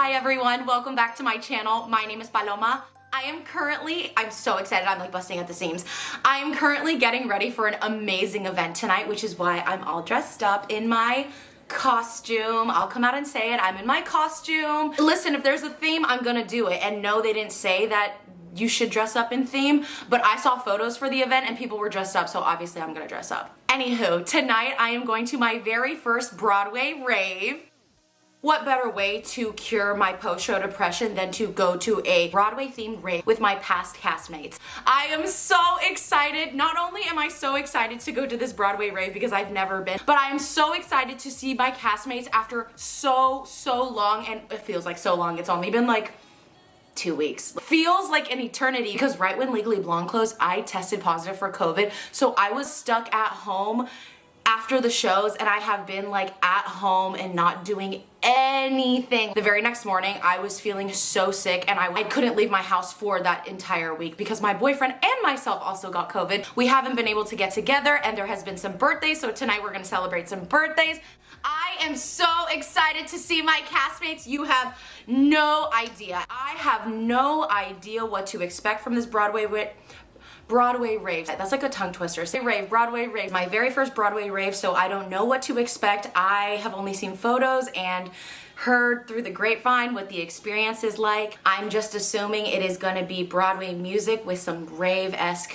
Hi everyone, welcome back to my channel. My name is Paloma. I'm so excited, I'm like busting at the seams. I am currently getting ready for an amazing event tonight, which is why I'm all dressed up in my costume. I'll come out and say it, I'm in my costume. Listen, if there's a theme, I'm gonna do it. And no, they didn't say that you should dress up in theme, but I saw photos for the event and people were dressed up, so obviously I'm gonna dress up. Anywho, tonight I am going to my very first Broadway rave. What better way to cure my post-show depression than to go to a Broadway-themed rave with my past castmates? I am so excited. Not only am I so excited to go to this Broadway rave because I've never been, but I am so excited to see my castmates after so long, and it feels like so long. It's only been like 2 weeks. Feels like an eternity because right when Legally Blonde closed, I tested positive for COVID, so I was stuck at home after the shows, and I have been like at home and not doing anything. The very next morning I was feeling so sick and I couldn't leave my house for that entire week because my boyfriend and myself also got COVID. We haven't been able to get together and there has been some birthdays, so tonight we're gonna celebrate some birthdays. I am so excited to see my castmates. You have no idea. I have no idea what to expect from this Broadway rave. That's like a tongue twister. Say rave, Broadway rave. My very first Broadway rave, so I don't know what to expect. I have only seen photos and heard through the grapevine what the experience is like. I'm just assuming it is gonna be Broadway music with some rave-esque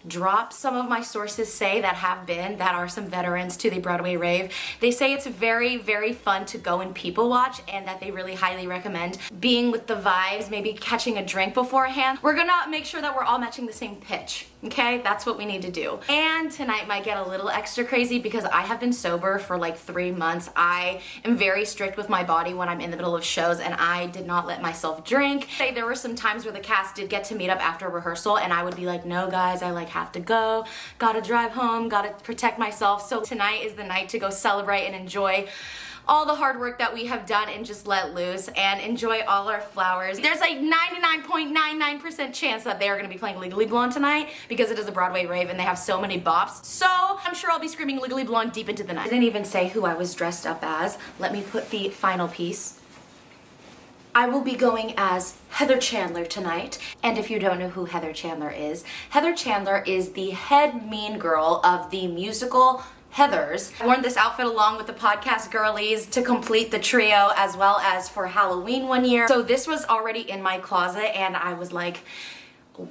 drops. Some of my sources say that are some veterans to the Broadway rave. They say it's very fun to go and people watch and that they really highly recommend being with the vibes, maybe catching a drink beforehand. We're gonna make sure that we're all matching the same pitch, okay? That's what we need to do. And tonight might get a little extra crazy because I have been sober for like 3 months. I am very strict with my body when I'm in the middle of shows and I did not let myself drink. There were some times where the cast did get to meet up after rehearsal and I would be like, no guys, I like have to go, gotta drive home, gotta protect myself. So tonight is the night to go celebrate and enjoy all the hard work that we have done and just let loose and enjoy all our flowers. There's like 99.99% chance that they are gonna be playing Legally Blonde tonight because it is a Broadway rave and they have so many bops. So I'm sure I'll be screaming Legally Blonde deep into the night. I didn't even say who I was dressed up as. Let me put the final piece. I will be going as Heather Chandler tonight, and if you don't know who Heather Chandler is the head mean girl of the musical Heathers. I worn this outfit along with the podcast girlies to complete the trio as well as for Halloween one year. So this was already in my closet and I was like,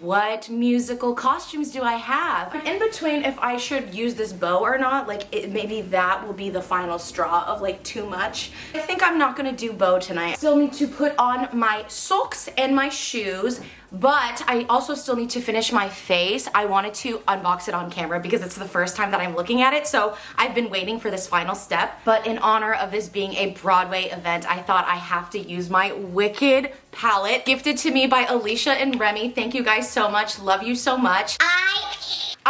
what musical costumes do I have? I'm in between if I should use this bow or not. Like maybe that will be the final straw of like too much. I think I'm not gonna do bow tonight. Still need to put on my socks and my shoes, but I also still need to finish my face. I wanted to unbox it on camera because it's the first time that I'm looking at it, so I've been waiting for this final step. But in honor of this being a Broadway event, I thought I have to use my Wicked palette, gifted to me by Alicia and Remy. Thank you guys so much, love you so much.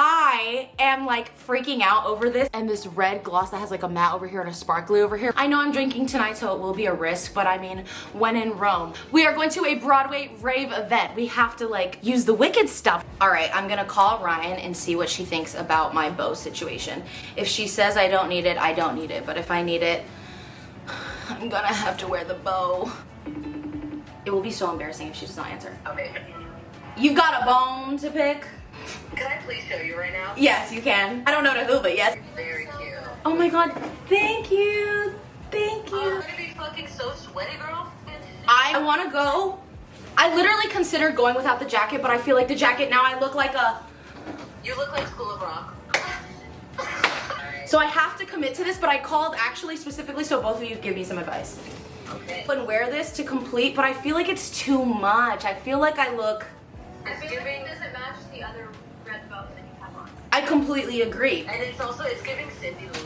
I am like freaking out over this and this red gloss that has like a matte over here and a sparkly over here. I know I'm drinking tonight, so it will be a risk, but I mean, when in Rome. We are going to a Broadway rave event. We have to like use the Wicked stuff. All right, I'm gonna call Ryan and see what she thinks about my bow situation. If she says I don't need it, I don't need it. But if I need it, I'm gonna have to wear the bow. It will be so embarrassing if she does not answer. Okay. You've got a bone to pick? Can I please show you right now? Yes, you can. I don't know to who, but yes. Very cute. Oh my god, thank you. Thank you. I'm gonna be fucking so sweaty, girl. I wanna go. I literally considered going without the jacket, but I feel like the jacket now I look like a... You look like School of Rock. So I have to commit to this, but I called actually specifically so both of you give me some advice. Okay. And wear this to complete, but I feel like it's too much. I feel like I look... It's It giving, doesn't match the other red bow that you have on. I completely agree. and it's giving Cindy Lou.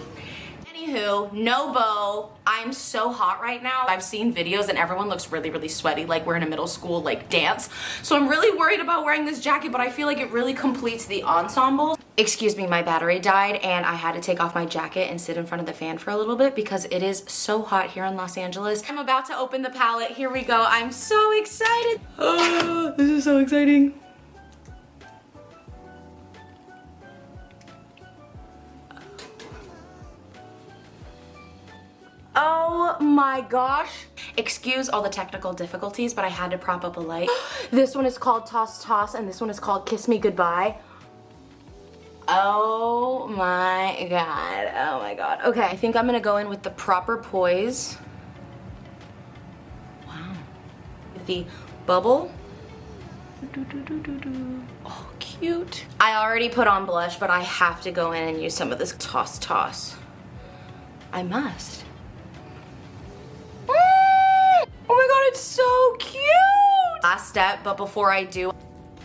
Anywho, no bow. I'm so hot right now. I've seen videos and everyone looks really sweaty, like we're in a middle school like dance. So I'm really worried about wearing this jacket, but I feel like it really completes the ensemble. Excuse me, my battery died and I had to take off my jacket and sit in front of the fan for a little bit because it is so hot here in Los Angeles. I'm about to open the palette. Here we go. I'm so excited. Oh, this is so exciting. Oh my gosh. Excuse all the technical difficulties, but I had to prop up a light. This one is called Toss Toss, and this one is called Kiss Me Goodbye. Oh my god, oh my god. Okay, I think I'm gonna go in with the proper poise. Wow. With the bubble. Oh, cute. I already put on blush, but I have to go in and use some of this Toss Toss. I must. Oh my god, it's so cute! Last step, but before I do,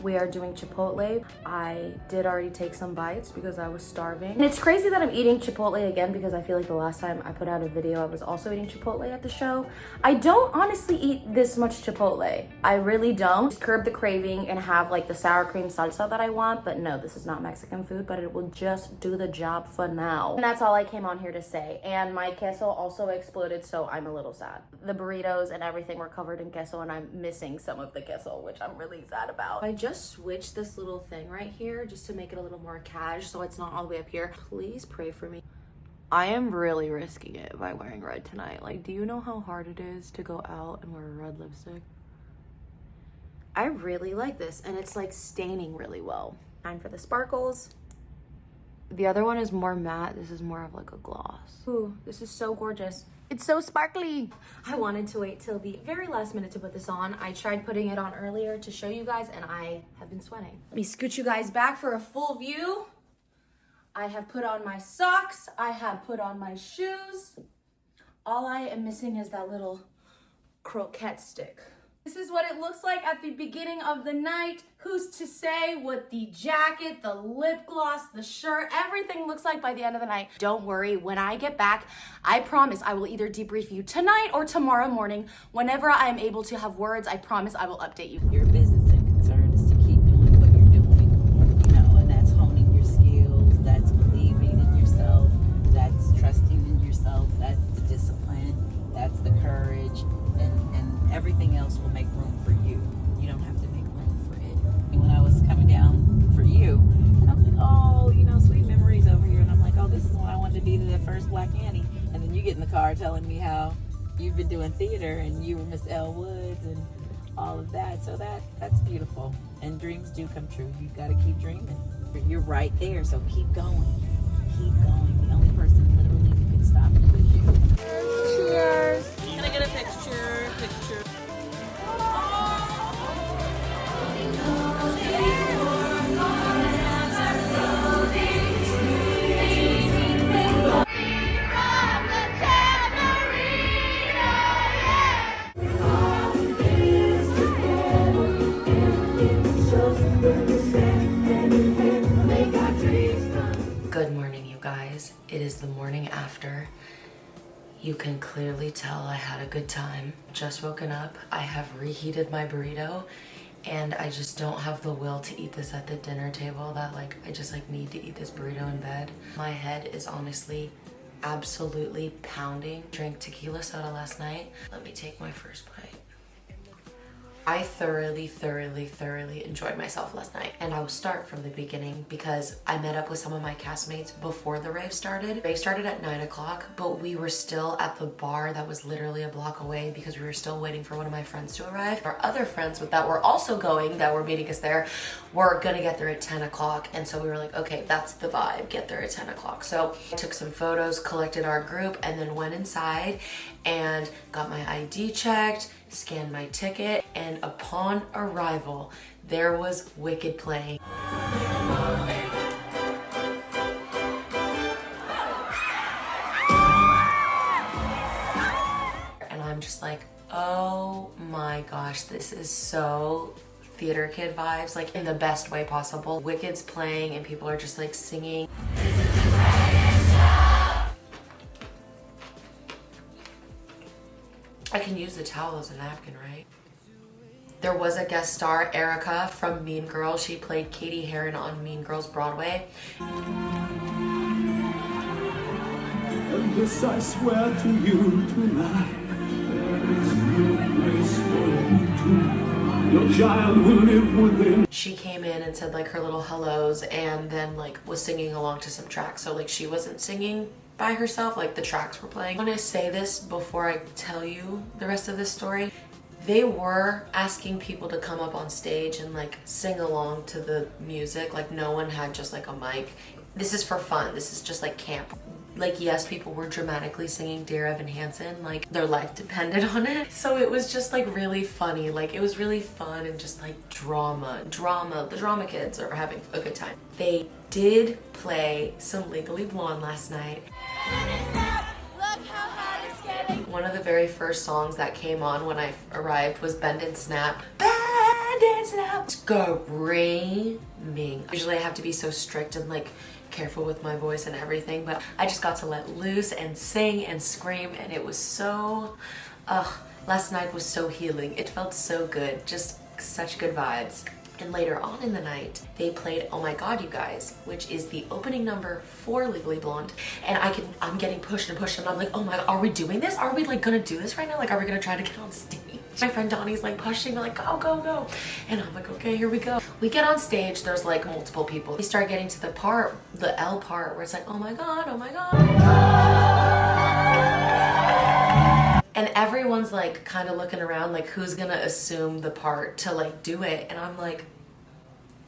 we are doing Chipotle. I did already take some bites because I was starving. And it's crazy that I'm eating Chipotle again because I feel like the last time I put out a video, I was also eating Chipotle at the show. I don't honestly eat this much Chipotle. I really don't. Just curb the craving and have like the sour cream salsa that I want. But no, this is not Mexican food, but it will just do the job for now. And that's all I came on here to say. And my queso also exploded, so I'm a little sad. The burritos and everything were covered in queso and I'm missing some of the queso, which I'm really sad about. I just switched this little thing right here just to make it a little more cash so it's not all the way up here. Please pray for me. I am really risking it by wearing red tonight. Like, do you know how hard it is to go out and wear red lipstick? I really like this and it's like staining really well. Time for the sparkles. The other one is more matte. This is more of like a gloss. Ooh, this is so gorgeous. It's so sparkly. I wanted to wait till the very last minute to put this on. I tried putting it on earlier to show you guys and I have been sweating. Let me scoot you guys back for a full view. I have put on my socks. I have put on my shoes. All I am missing is that little croquette stick. This is what it looks like at the beginning of the night. Who's to say what the jacket, the lip gloss, the shirt, everything looks like by the end of the night. Don't worry, when I get back, I promise I will either debrief you tonight or tomorrow morning. Whenever I am able to have words, I promise I will update you. Your business and concern is to keep doing what you're doing, you know, and that's honing your skills, that's believing in yourself, that's trusting in yourself, that's the discipline, that's the courage, and everything else will make room for you. You don't have to make room for it. And when I was coming down for you, and I'm like, oh, you know, sweet memories over here, and I'm like, oh, this is when I wanted to be the first Black Annie, and then you get in the car telling me how you've been doing theater and you were Miss Elle Woods and all of that. So that's beautiful, and dreams do come true. You got to keep dreaming. You're right there, so keep going. Keep going. The only person literally who can stop you is you. Cheers. Can I get a picture? Good morning, you guys. It is the morning after. You can clearly tell I had a good time. Just woken up. I have reheated my burrito and I just don't have the will to eat this at the dinner table. That like, I just like need to eat this burrito in bed. My head is honestly absolutely pounding. Drank tequila soda last night. Let me take my first bite. I thoroughly enjoyed myself last night. And I will start from the beginning because I met up with some of my castmates before the rave started. Rave started at 9 o'clock, but we were still at the bar that was literally a block away because we were still waiting for one of my friends to arrive. Our other friends that were also going, that were meeting us there, were gonna get there at 10 o'clock. And so we were like, okay, that's the vibe, get there at 10 o'clock. So I took some photos, collected our group, and then went inside and got my ID checked, scanned my ticket, and upon arrival, there was Wicked playing. And I'm just like, oh my gosh, this is so theater kid vibes, like in the best way possible. Wicked's playing and people are just like singing. I can use the towel as a napkin, right? There was a guest star, Erica from Mean Girls. She played Katie Heron on Mean Girls Broadway. And this I swear to you tonight, there is no place for you to. Your child will live within. She came in and said like her little hellos and then like was singing along to some tracks. So like she wasn't singing by herself, like the tracks were playing. I want to say this before I tell you the rest of this story. They were asking people to come up on stage and like sing along to the music. Like no one had just like a mic. This is for fun. This is just like camp. Like yes, people were dramatically singing Dear Evan Hansen, like their life depended on it. So it was just like really funny. Like it was really fun and just like drama. The drama kids are having a good time. They did play some Legally Blonde last night. One of the very first songs that came on when I arrived was Bend and Snap. Bend and Snap. Screaming. Usually I have to be so strict and like careful with my voice and everything, but I just got to let loose and sing and scream, and it was so, last night was so healing. It felt so good, just such good vibes. And later on in the night, they played Oh My God, You Guys, which is the opening number for Legally Blonde. And I'm getting pushed and pushed, and I'm like, oh my God, are we doing this? Are we like gonna do this right now? Like, are we gonna try to get on stage? My friend Donnie's like pushing me like, go, go, go. And I'm like, okay, here we go. We get on stage, there's like multiple people. We start getting to the part, the L part, where it's like, oh my God, oh my God. And everyone's like kind of looking around like who's gonna assume the part to like do it. And I'm like,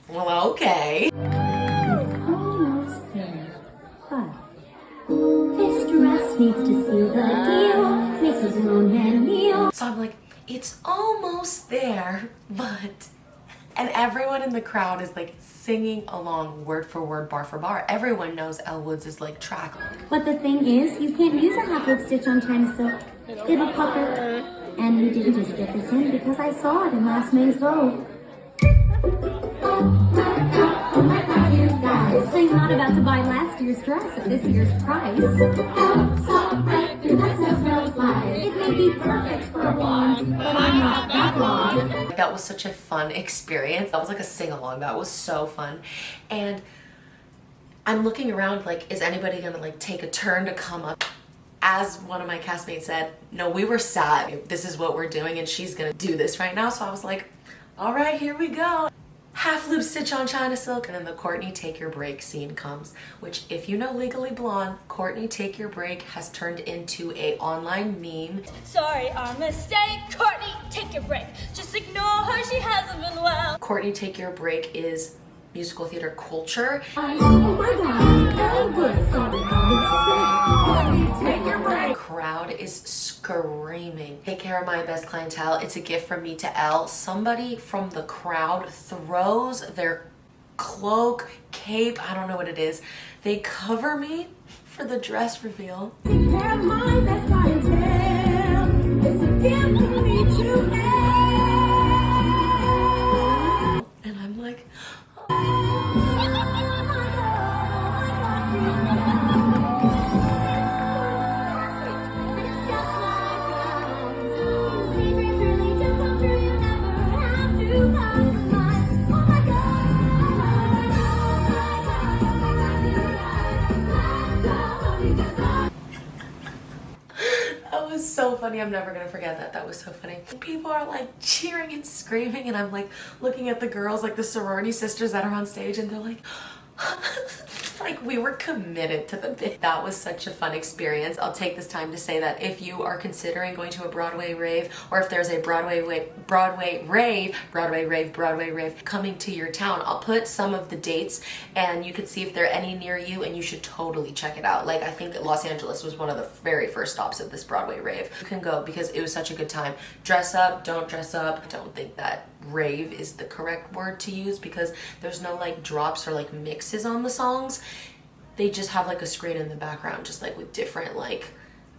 well, okay. It's almost there, but this dress needs to seal the deal. Mrs. Ronan Neal. So I'm like, it's almost there, but... And everyone in the crowd is like singing along word for word, bar for bar. Everyone knows Elle Woods' like track. But the thing is, you can't use a half-loop stitch on China silk. It'll pucker. And you didn't just get this in because I saw it in last May's Vogue. Oh my God, you guys. So you're not about to buy last year's dress at this year's price. Oh, so right through the smells lies. It may be perfect for a blonde, but I'm not that blonde. That was such a fun experience. That was like a sing-along. That was so fun. And I'm looking around like, is anybody gonna like take a turn to come up? As one of my castmates said, no, we were sad. This is what we're doing and she's gonna do this right now. So I was like, all right, here we go. Half loop stitch on China silk, and then the Courtney Take Your Break scene comes, which if you know Legally Blonde, Courtney Take Your Break has turned into a online meme. Sorry, our mistake. Courtney, take your break. Just ignore her, she hasn't been well. Courtney Take Your Break is musical theater culture. Oh my God, Elle Woods saw the take your break. Crowd is screaming. Take care of my best clientele. It's a gift from me to Elle. Somebody from the crowd throws their cloak, cape, I don't know what it is. They cover me for the dress reveal. Take care of my best clientele. It's a gift from me to Elle. And I'm like, that was so funny. I'm never gonna forget that. That was so funny. People are like cheering and screaming, and I'm like looking at the girls, like the sorority sisters that are on stage, and they're like, like we were committed to the bit. That was such a fun experience. I'll take this time to say that if you are considering going to a Broadway rave, or if there's a Broadway rave coming to your town, I'll put some of the dates and you could see if there are any near you, and you should totally check it out. Like I think that Los Angeles was one of the very first stops of this Broadway rave. You can go because it was such a good time. Dress up, don't dress up. I don't think that rave is the correct word to use because there's no like drops or like mixes on the songs. They just have like a screen in the background, just like with different like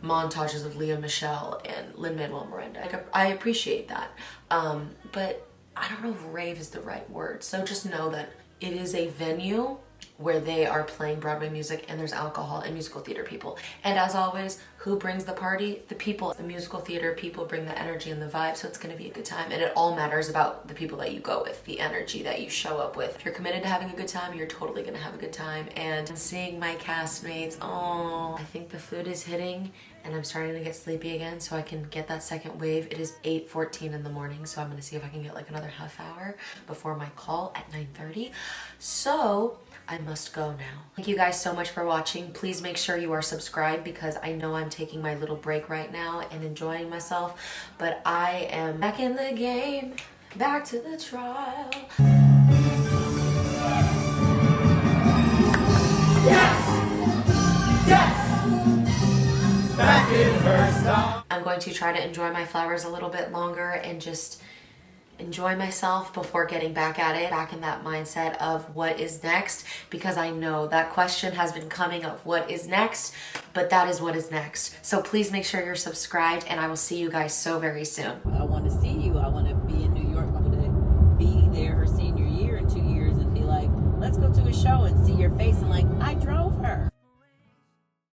montages of Leah Michelle and Lin-Manuel Miranda. Like, I appreciate that, but I don't know if rave is the right word. So just know that it is a venue where they are playing Broadway music, and there's alcohol and musical theater people. And as always, who brings the party? The people. The musical theater people bring the energy and the vibe, so it's gonna be a good time. And it all matters about the people that you go with, the energy that you show up with. If you're committed to having a good time, you're totally gonna have a good time. And seeing my castmates, oh, I think the food is hitting, and I'm starting to get sleepy again, so I can get that second wave. It is 8:14 in the morning, so I'm gonna see if I can get like another half hour before my call at 9:30. So I must go now. Thank you guys so much for watching. Please make sure you are subscribed because I know I'm taking my little break right now and enjoying myself, but I am back in the game, back to the trial. Back in her style. I'm going to try to enjoy my flowers a little bit longer and just enjoy myself before getting back at it, back in that mindset of what is next, because I know that question has been coming of what is next, but that is what is next. So please make sure you're subscribed, and I will see you guys so very soon. I want to see you. I want to be in New York. I want to be there her senior year in 2 years and be like, let's go to a show and see your face and like, I drove her.